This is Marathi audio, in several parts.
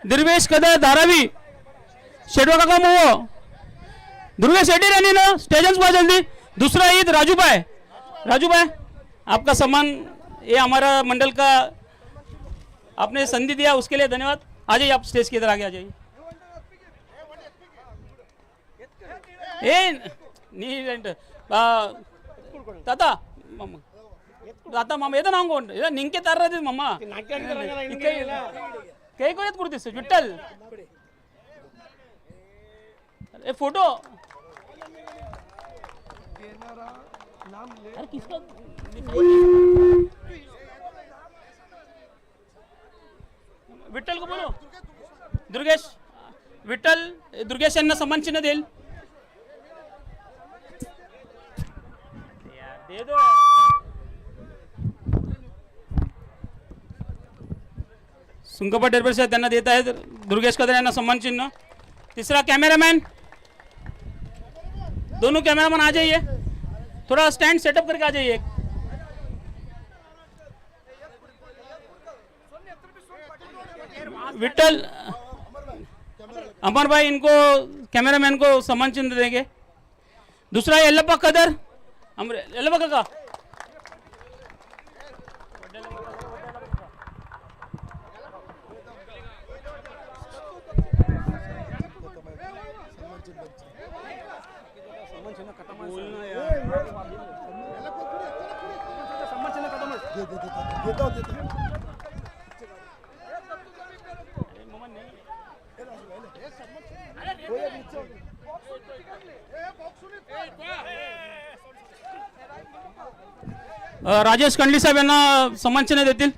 दुर्गेश कदर धारावी शेडवा काका मोहो दुर्गेश शेट्टी रानी ना स्टेजन पर जल्दी। दूसरा ईद राजू भाई आपका सम्मान ये हमारा मंडल का आपने संधि दिया उसके लिए धन्यवाद। आ जाइए आप स्टेज की इधर आगे आ जाइए। ताता मामा येतो ना कोण निंके तार राहते मामा काही कोण येत कुर्तीस विठ्ठल ए फोटो अरे किसका विठ्ठल को बोलो दुर्गेश विठ्ठल दुर्गेश यांना सन्मान चिन्ह देईल दे दो। सुंकपा टेरपेर साहेब त्यांना देत आहेत दुर्गेश कदर यांना सन्मान चिन्ह। तीसरा कैमरामैन दोनों कैमरामैन आ जाइए थोड़ा स्टैंड सेटअप करके आ जाइए। विठ्ठल अमर भाई इनको कैमरामैन को सम्मान चिन्ह देंगे। दूसरा येल्लप्पा कदर येल्लप्पा काका राजेश कंडली साहेब यांना सन्मान चिन्ह देतील।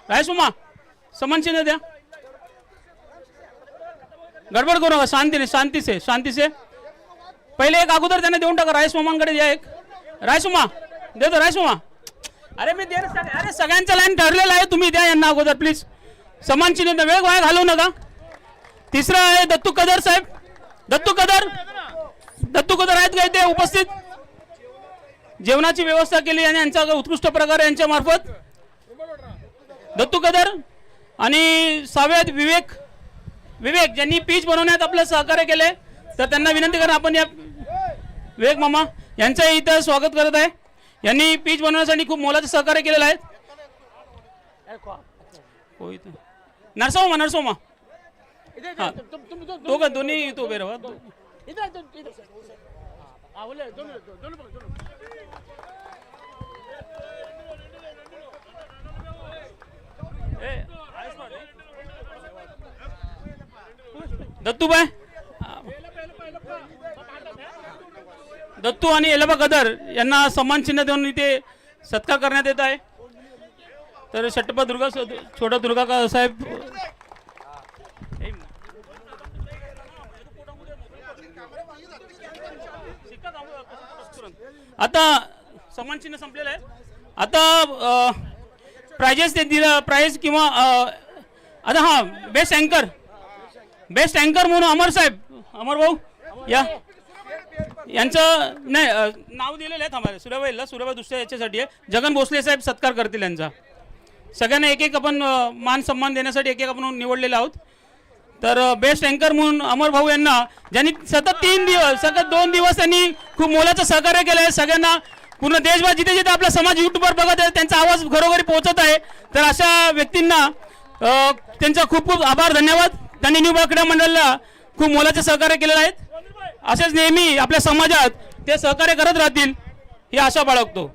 राजेश उमा सन्मान चिन्ह द्या गडबड करू नका शांती से पहिले एक अगोदर त्यांना देऊन टाका राजेश मामांकडे द्या एक राजेश उमा देतो राजेश उमा अरे मी अरे सगळ्यांचा लाईन ठरलेला आहे तुम्ही द्या यांना अगोदर प्लीज सन्मान चिन्ह वेळ वाया घालवू नका। तिसरा आहे दत्तू कदर साहेब दत्तू कदर आहेत का इथे उपस्थित जेवणाची व्यवस्था केली आणि यांचा उत्कृष्ट प्रकारे यांच्या मार्फत दत्तू कदर आणि सावेद विवेक ज्यांनी पीच बनवण्यात आपलं सहकार्य केले तर त्यांना विनंती करा आपण या विवेक मामा यांचं इथं स्वागत करत आहे। यांनी पीच बनवण्यासाठी खूप मोलाचं सहकार्य केलेलं आहे। नरसोमा तो का दोन्ही तो बेरवा दत्तू आणि येल्लप्पा कदर यांना सन्मान चिन्ह देऊन इथे सत्कार करण्यात येत आहे। तर शट्टप्पा छोटा दुर्गा का साहेब आता सन्मान चिन्ह संपलेलं आहे। आता प्राइजेस ते दिलं प्राइज किंवा आता हा बेस्ट अँकर म्हणून अमर भाऊ या यांचं नाही नाव दिलेलं आहे थांबा सुरेबाई दुसऱ्या याच्यासाठी आहे जगन भोसले साहेब सत्कार करतील यांचा। सगळ्यांना एक एक आपण मान सन्मान देण्यासाठी एक एक आपण निवडलेले आहोत। तर बेस्ट अँकर म्हणून अमर भाऊ यांना ज्यांनी सतत 2 दिवस त्यांनी खूप मोलाचं सहकार्य केलं आहे सगळ्यांना पूर्ण देशभर जिथे जिथे आपला समाज यूट्यूबवर बघत आहे त्यांचा आवाज घरोघरी पोहोचत आहे। तर अशा व्यक्तींना त्यांचा खूप खूप आभार धन्यवाद। त्यांनी न्यू क्रीडा मंडळाला खूप मोलाचं सहकार्य केलेलं आहे। असेच नेहमी आपल्या समाजात ते सहकार्य करत राहतील ही आशा बाळगतो।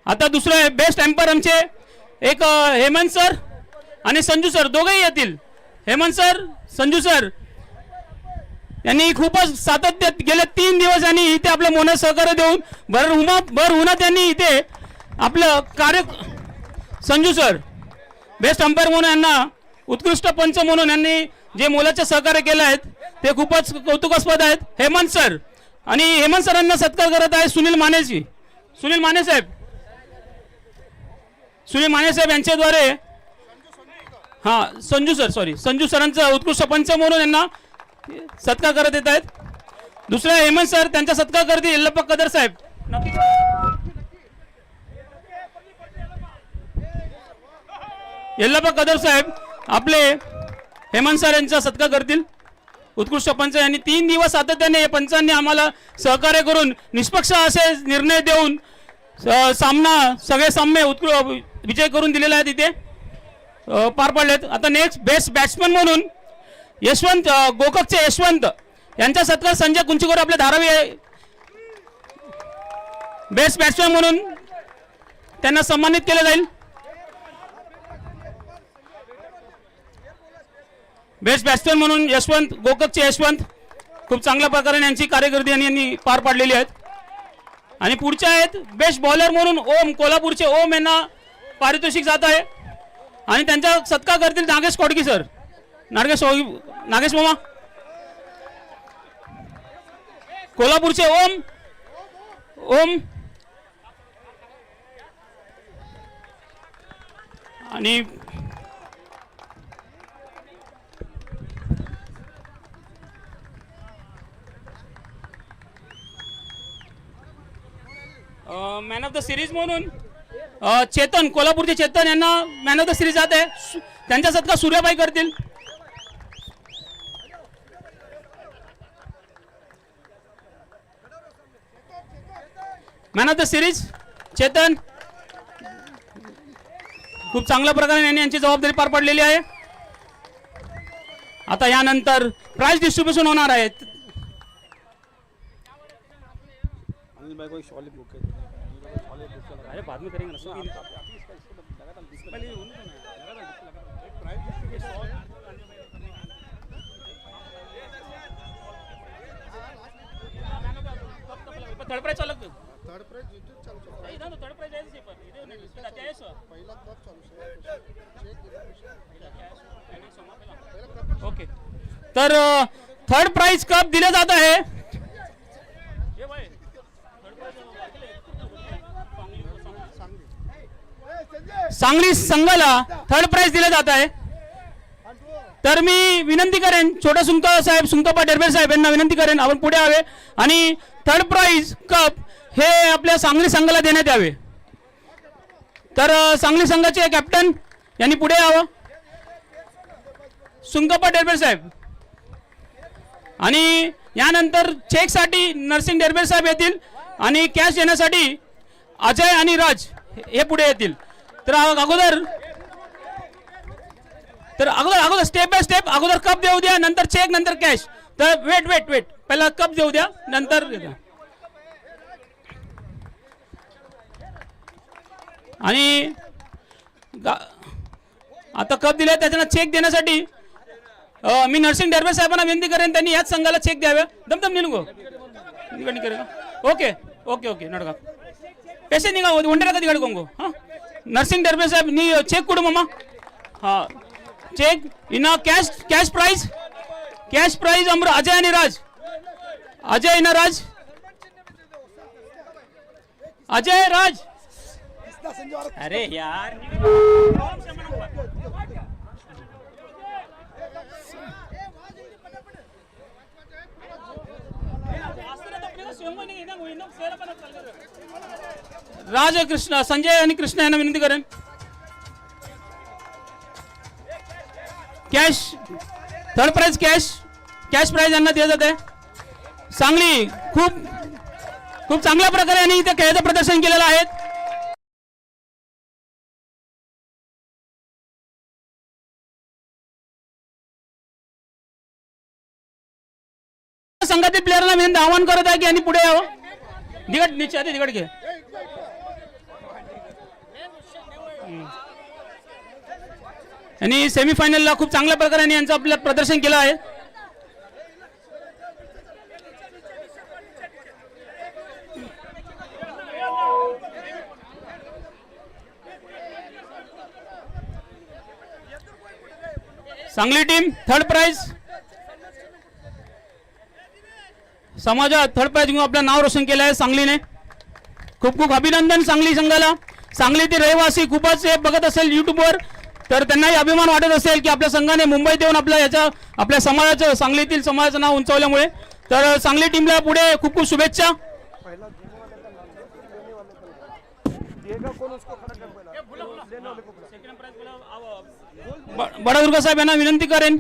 आता दुसरं बेस्ट एम्पर आमचे एक हेमंत सर आणि संजू सर दोघेही येतील। हेमंत सर संजू सर यांनी खूपच सातत्य गेले 3 दिवस यांनी इथे आपलं मोठं सहकार्य देऊन भर उन्हात त्यांनी इथे आपलं कार्य संजू सर बेस्ट अंपायर म्हणून यांना उत्कृष्ट पंच म्हणून यांनी जे मोलाचे सहकार्य केले आहेत ते खूपच कौतुकास्पद आहेत। हेमंत सर आणि हेमंत सरांना सत्कार करत आहे सुनील माने साहेब यांच्याद्वारे संजू सरांचा उत्कृष्ट पंच म्हणून यांना सत्कार करत येत आहेत। दुसरा हेमंत सर त्यांचा सत्कार करतील येल्लप्पा कदर साहेब। येल्लप्पा कदर साहेब आपले हेमंत सर यांचा सत्कार करतील. उत्कृष्ट पंच यांनी 3 दिवस सातत्याने या पंचांनी आम्हाला सहकार्य करून निष्पक्ष असे निर्णय देऊन सामना सगळे सामने विजय करून दिलेला आहे. तिथे पार पडलेत. आता नेक्स्ट बेस्ट बॅट्समन म्हणून यशवंत गोककचे यशवंत यांचा सत्कार संजय कुंचीकर आपले धारावी आहे. बेस्ट बॅट्समन म्हणून त्यांना सन्मानित केले जाईल. बेस्ट बॅट्समन म्हणून यशवंत गोककचे यशवंत खूप चांगल्या प्रकारे यांची कारकिर्दी यांनी पार पाडलेली आहेत. आणि पुढचे आहेत बेस्ट बॉलर म्हणून ओम कोल्हापूरचे ओम यांना पारितोषिक जात आहे आणि त्यांचा सत्कार करतील नागेश कोडकी सर. नागेश मामा कोल्हापूरचे ओम आणि मॅन ऑफ द सिरीज म्हणून चेतन कोल्हापूरचे चेतन यांना मॅन ऑफ द सिरीज जात आहे. त्यांचा सत्कार सूर्याबाई करतील. Man of the series Chetan खूप चांगल्या प्रकारे यांनी यांची जबाबदारी पार पाडलेली आहे. आता यानंतर प्राइज डिस्ट्रीब्युशन होणार आहे. अरे बाद में करेंगे ना. थर्ड प्राइज अलग third prize third prize okay. तर थर्ड प्राइज कप दिले जात आहे. सांगली संघाला थर्ड प्राइज दिले जात आहे. तर मी विनंती करेन छोटा सुंकप्पा डेरबे साहेब यांना विनंती करेन आपण पुढे यावे आणि थर्ड प्राइज कप हे आपल्या सांगली संघाला देण्यात यावे. तर सांगली संघाचे कॅप्टन यांनी पुढे यावं. सुंकप्पा डेरबे साहेब आणि यानंतर चेकसाठी नरसिंग डेरबे साहेब येतील आणि कॅश देण्यासाठी अजय आणि राज हे पुढे येतील. तर अगोदर स्टेप बाय स्टेप अगोदर कप देऊ द्या नंतर चेक नंतर कॅश. तर वेट पहिला कप देऊ द्या नंतर आणि आता कप दिले त्याच्यानं चेक देण्यासाठी मी नरसिंग डेरबे साहेबांना विनंती करेन त्यांनी याच संघाला चेक द्यावे. दमदम निघो करेगा. ओके ओके ओके नडगा पैसे निघा उंडरा कधी गाडी कोंगो. हां नरसिंग डेरबे साहेब नी चेक कुठं मामा. हां चेक इना कॅश प्राइज अमर अजय आणि राज अजय इना राज अजय राज. अरे यार राज कृष्ण संजय आणि कृष्ण यांना विनंती करेन. Cash third prize cash prize यांना दिले जाते. सांगली खूप चांगल्या प्रकारे यांनी इथे खेळाचं प्रदर्शन केलेलं आहे. संघातील प्लेयरला विनंती आवाहन करत आहे की यांनी पुढे यावं. दिगड नीचे आधी दिगड घे. आणि सेमीफायनलला खूप चांगल्या प्रकारे यांचं आपलं प्रदर्शन केलं आहे. सांगली टीम थर्ड प्राइज समाजात थर्ड प्राइज घेऊन आपलं नाव रोशन केलं आहे सांगलीने. खूप अभिनंदन सांगली संघाला. सांगलीतील रहिवासी खूपच बघत असेल युट्यूबवर तर त्यांनाही अभिमान वाटत असेल की आपल्या संघाने मुंबईत येऊन आपल्या समाजाचं सांगलीतील समाजाचं नाव उंचावल्यामुळे. तर सांगली टीमला पुढे खूप शुभेच्छा. बडा दुर्गा साहेब यांना विनंती करेन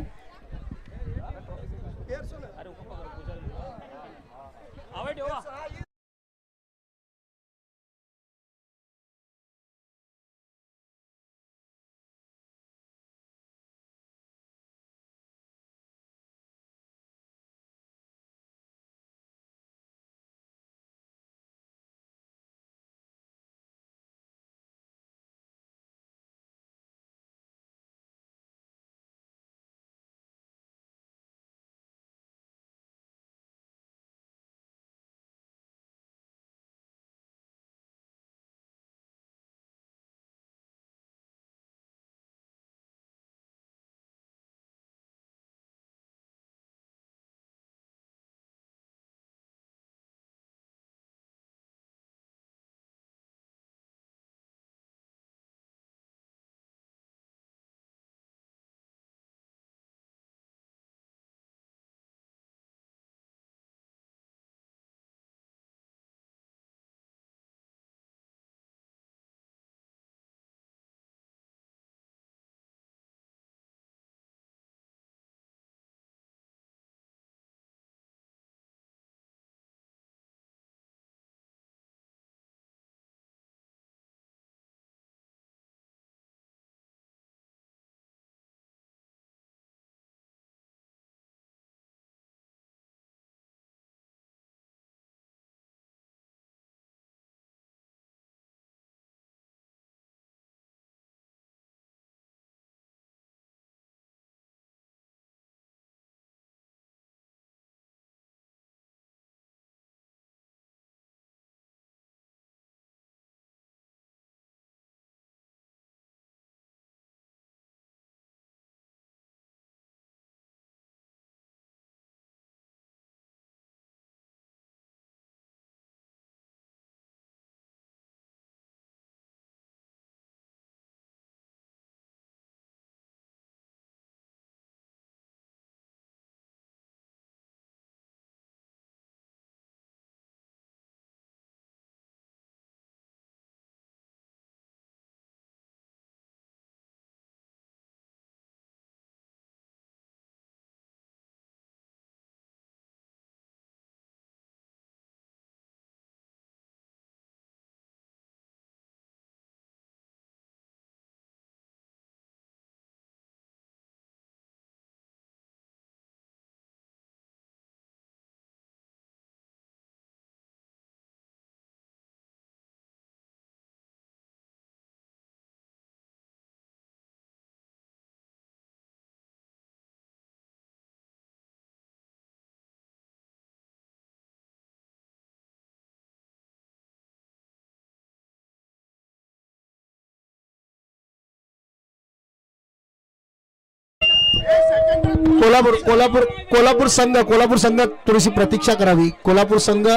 कोल्हापूर संघ थोडीशी प्रतीक्षा करावी. कोल्हापूर संघ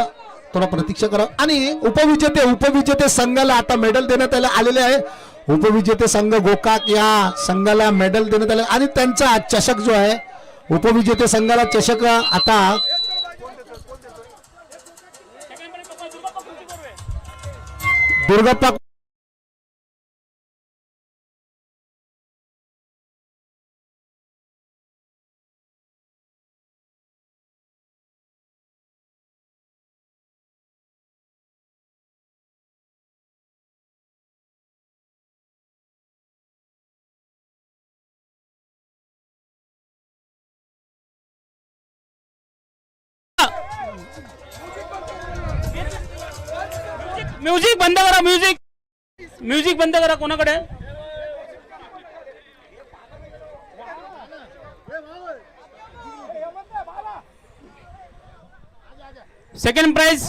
थोडा प्रतीक्षा करा. आणि उपविजेते संघाला आता मेडल देण्यात आलेले आहे. उपविजेते संघ गोकाक या संघाला मेडल देण्यात आले आणि त्यांचा चषक जो आहे, उपविजेते संघाला चषक आता दुर्गप्पा म्युझिक बंद करा. म्युझिक बंद करा. कोणाकडे? सेकंड प्राइज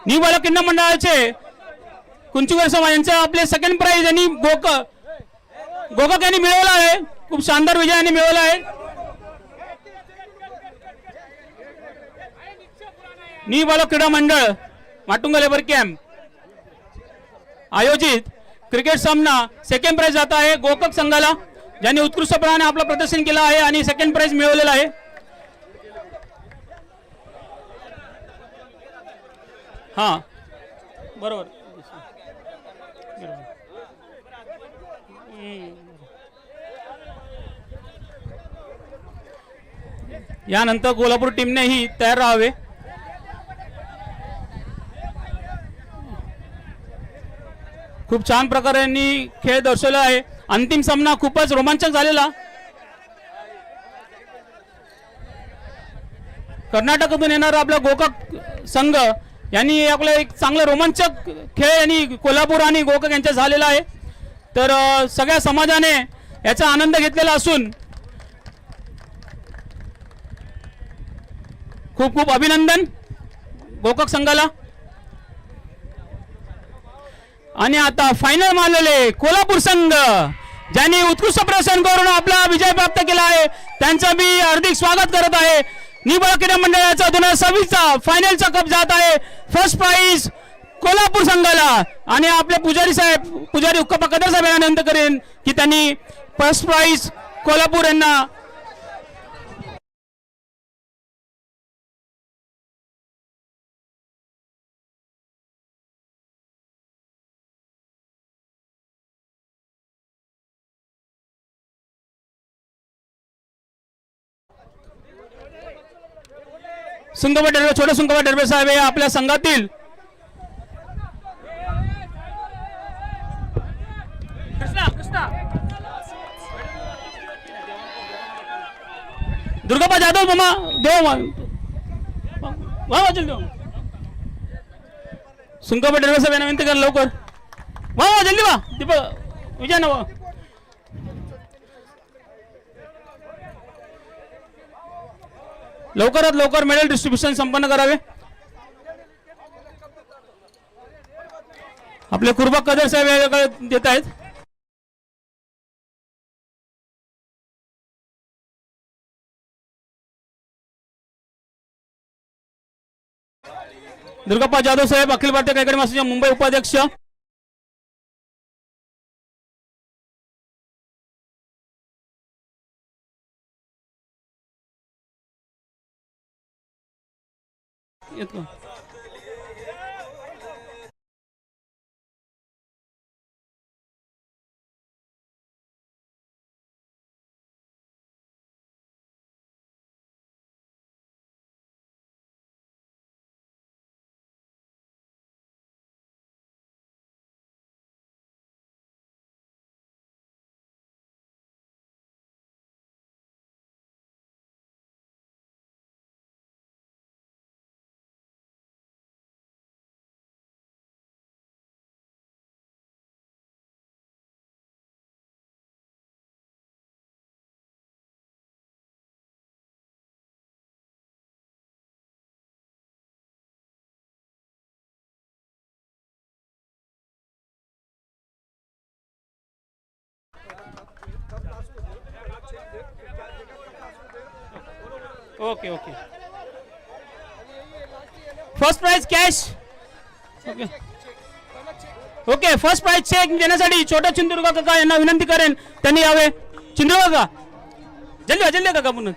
न्यू बालक क्रीडा मंडळाचे कुंचुकर समाज यांचं आपले सेकंड प्राइज यांनी गोकाक यांनी मिळवला आहे. खूप शानदार विजयाने मिळवला आहे. न्यू बालक क्रीडा मंडळ माटुंगा लेबर कॅम्प आयोजित क्रिकेट सामना सेकंड प्राइज जात आहे गोकाक संघाला, ज्यांनी उत्कृष्टपणाने आपलं प्रदर्शन केलं आहे आणि सेकंड प्राइज मिळवलेला आहे. हा बरोबर. यानंतर कोल्हापूर टीमनेही तयार राहावे. खूप छान प्रकारे खेळ दर्शवला आहे. अंतिम सामना खूपच रोमांचक झालेला. कर्नाटकातून येणारा आपला गोकाक संघ यांनी आपलं एक चांगलं रोमांचक खेळ यांनी कोल्हापूर आणि गोकाक यांच्यात झालेला आहे. तर सगळ्या समाजाने याचा आनंद घेतलेला असून खूप खूप अभिनंदन गोकाक संघाला. आणि आता फायनल मानलेले कोल्हापूर संघ ज्यांनी उत्कृष्ट प्रदर्शन करून आपला विजय प्राप्त केला आहे, त्यांचं मी हार्दिक स्वागत करत आहे. न्यू बालक क्रीडा मंडळाचा 2026चा फायनलचा कप जात आहे. फर्स्ट प्राइज कोल्हापूर संघाला. आणि आपले पुजारी उक्कप्पा कदर साहेब यांना विनंती करेन की त्यांनी फर्स्ट प्राइज कोल्हापूर यांना छोटे सुंगबा डरबे साहेब हे आपल्या संघातील दुर्गापा जाधव मामा देव वा जल्दी सुंगबा डरबे साहेब यांना विनंती करा लवकर. वा जल्दी वा दीपक विजय ना. लवकरात लवकर मेडल डिस्ट्रीब्युशन संपन्न करावे. आपले कुर्बा कदर साहेब देत आहेत. दुर्गाप्पा जाधव साहेब अखिल भारतीय क्रिकेट महासंघाचे मुंबई उपाध्यक्ष. येतो. Okay okay. First prize cash. Okay okay. First prize cheque देण्यासाठी छोटा चिंदुर्गा काका यांना विनंती करेन त्यांनी यावे. चिंदुर्गा काका जल्दी जल्दी काका पुन्हा.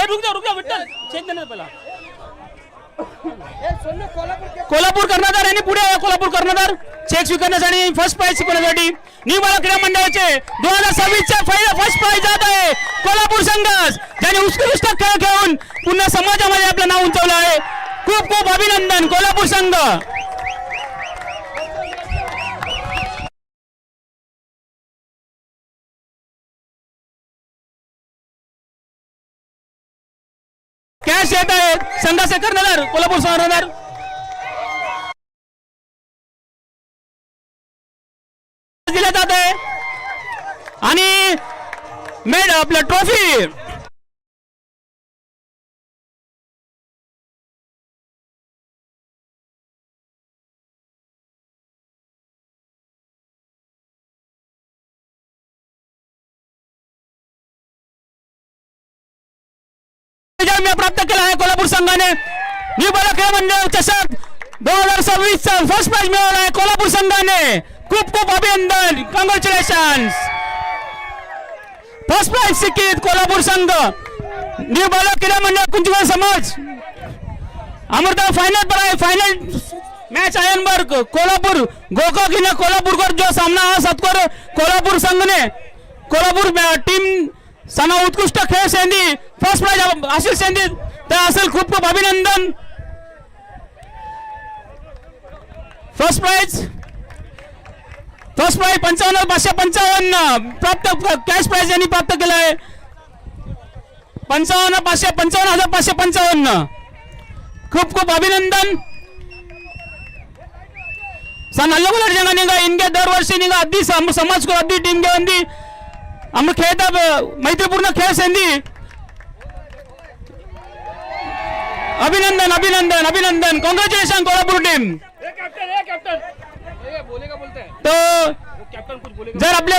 रुक जा विठ्ठल चेक देणार पहिला. कोल्हापूर कर्णधार यांनी पुढे या. कोल्हापूर कर्णधार चेक स्वीकारण्यासाठी फर्स्ट प्राइज स्वीकारण्यासाठी न्यू बाला क्रीडा मंडळाचे 2026 फर्स्ट प्राइज जात आहे कोल्हापूर संघास, ज्याने उत्कृष्ट खेळ खेळून पुन्हा समाजामध्ये आपलं नाव उंचवलं आहे. खूप खूप अभिनंदन कोल्हापूर संघ. कॅश येत आहे संघाचे कर्णधार कोल्हापूर कर्णधार. दिला जात आहे आणि मेड आपलं ट्रॉफी. प्राप्त केला आहे कोल्हापूर संघाने. न्यू बाला क्रीडा मंडळ चषक 2026 चा फर्स्ट प्राइज मिळवला आहे कोल्हापूर संघाने. खूप खूप अभिनंदन. कॉंग्रॅच्युलेशन्स. फर्स्ट प्राइज सिक्कीत कोल्हापूर संघ. न्यू बाला क्रीडा मंडळ कुंजगड समाज अमृता फाइनल पर आहे. फाइनल मैच आयनबर्ग कोल्हापुर गोकाक हिने कोल्हापूरकर जो सामना हा सत्कर कोल्हापूर संघ ने कोल्हापूर टीम सना उत्कृष्ट खेळ सेंदी फर्स्ट प्राइज असेल सेंदी तर असेल. खूप खूप अभिनंदन. फर्स्ट प्राइज 55,555 प्राप्त कॅश प्राइज यांनी प्राप्त केला आहे. 55,555,555. खूप खूप अभिनंदन. नल्लगुलर जंगा निघा इनके दरवर्षी निघा अद्दी समाज को अद्दी टीम के अंदी हम खेळता मैत्रीपूर्ण खेळ सेंदी. अभिनंदन अभिनंदन अभिनंदन. Congratulation Kolhapur team. तो जर आपले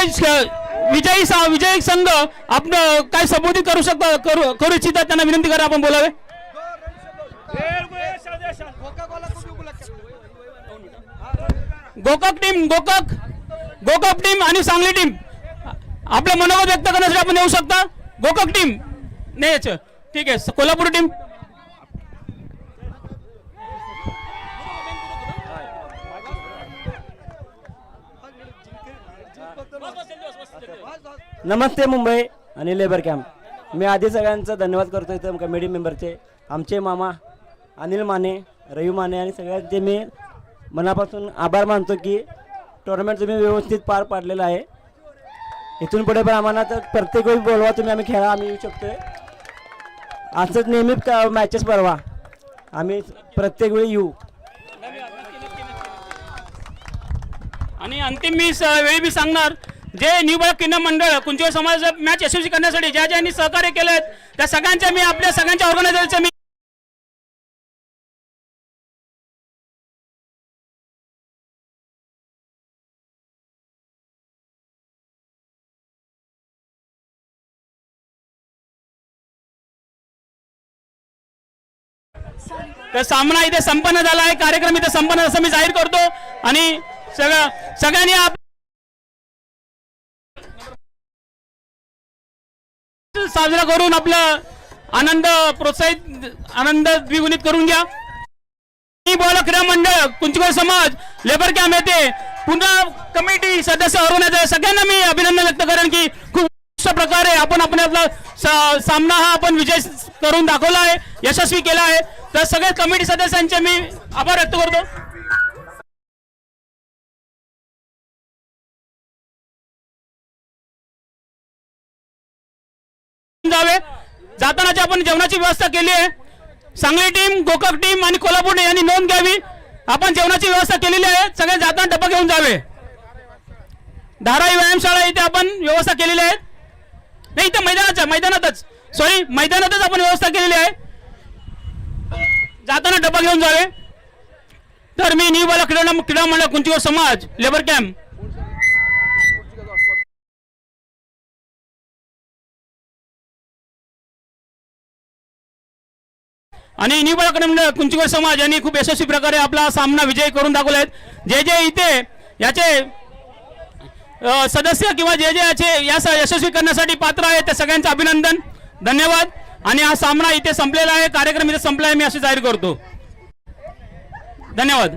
विजयी संघ आपण काय संबोधित करू शकता करू इच्छितात त्यांना विनंती करा आपण बोलावे. गोकाक टीम आणि सांगली टीम आपलं मनोगत व्यक्त करण्यासाठी आपण येऊ शकता. गोकाक टीम नाही याचं ठीक आहे. कोल्हापूर टीम नमस्ते मुंबई आणि लेबर कॅम्प. मी आधी सगळ्यांचा धन्यवाद करतो इथं कमिटी मेंबरचे आमचे मामा अनिल माने रवी माने आणि सगळ्यांचे मी मनापासून आभार मानतो की टुर्नामेंट तुम्ही व्यवस्थित पार पाडलेला आहे. इथून पुढे पण आम्हाला तर प्रत्येक वेळी बोलवा तुम्ही आम्ही खेळा आम्ही येऊ शकतोय. असंच नेहमी मॅचेस परवा आम्ही प्रत्येक वेळी येऊ. आणि अंतिम वेळी मी सांगणार जे न्यू बाला क्रीडा मंडळ कुंजगड समाज मॅच यशस्वी करण्यासाठी ज्या ज्यांनी सहकार्य केले त्या सगळ्यांच्या मी आपल्या सगळ्यांच्या ऑर्गनायझरचे मी तर सामना इथे संपन्न झाला आहे. कार्यक्रम इथे संपन्न असं मी जाहीर करतो आणि सगळ्यांनी साजरा करून आपला आनंद द्विगुणित करून घ्या. बाला क्रीडा मंडळ कुंजगड समाज लेबर कॅम्प येथे पुन्हा कमिटी सदस्य ऑर्गनायझर सगळ्यांना मी अभिनंदन व्यक्त करेन की खूप प्रकारे आपण आपला सामना हा आपण विजय करून दाखवला आहे यशस्वी केला आहे. तर सगळे कमिटी सदस्यांचे मी आभार व्यक्त करतो. जातानाची आपण जेवणाची व्यवस्था केली आहे. सांगली टीम गोकाक टीम आणि कोल्हापूर यांनी नोंद घ्यावी. आपण जेवणाची व्यवस्था केलेली आहे. सगळे जाताना डबा घेऊन जावे. धारावी व्यायामशाळा इथे आपण व्यवस्था केलेली आहे. नाही इथे मैदानातच आपण व्यवस्था केलेली आहे. जाताना डबा घेऊन जावे. तर मी न्यू बाला क्रीडा मंडळ कुंचिवर समाज लेबर कॅम्प आणि न्यू बाला क्रीडा मंडळ कुंचिवर समाज यांनी खूप यशस्वी प्रकारे आपला सामना विजयी करून दाखवला आहे. जे जे इथे याचे सदस्य किंवा जे जे याचे यशस्वी करण्यासाठी पात्र आहे त्या सगळ्यांचं अभिनंदन, धन्यवाद. आणि हा सामना इथे संपलेला आहे, कार्यक्रम इथे संपला आहे, मी असे जाहीर करतो. धन्यवाद.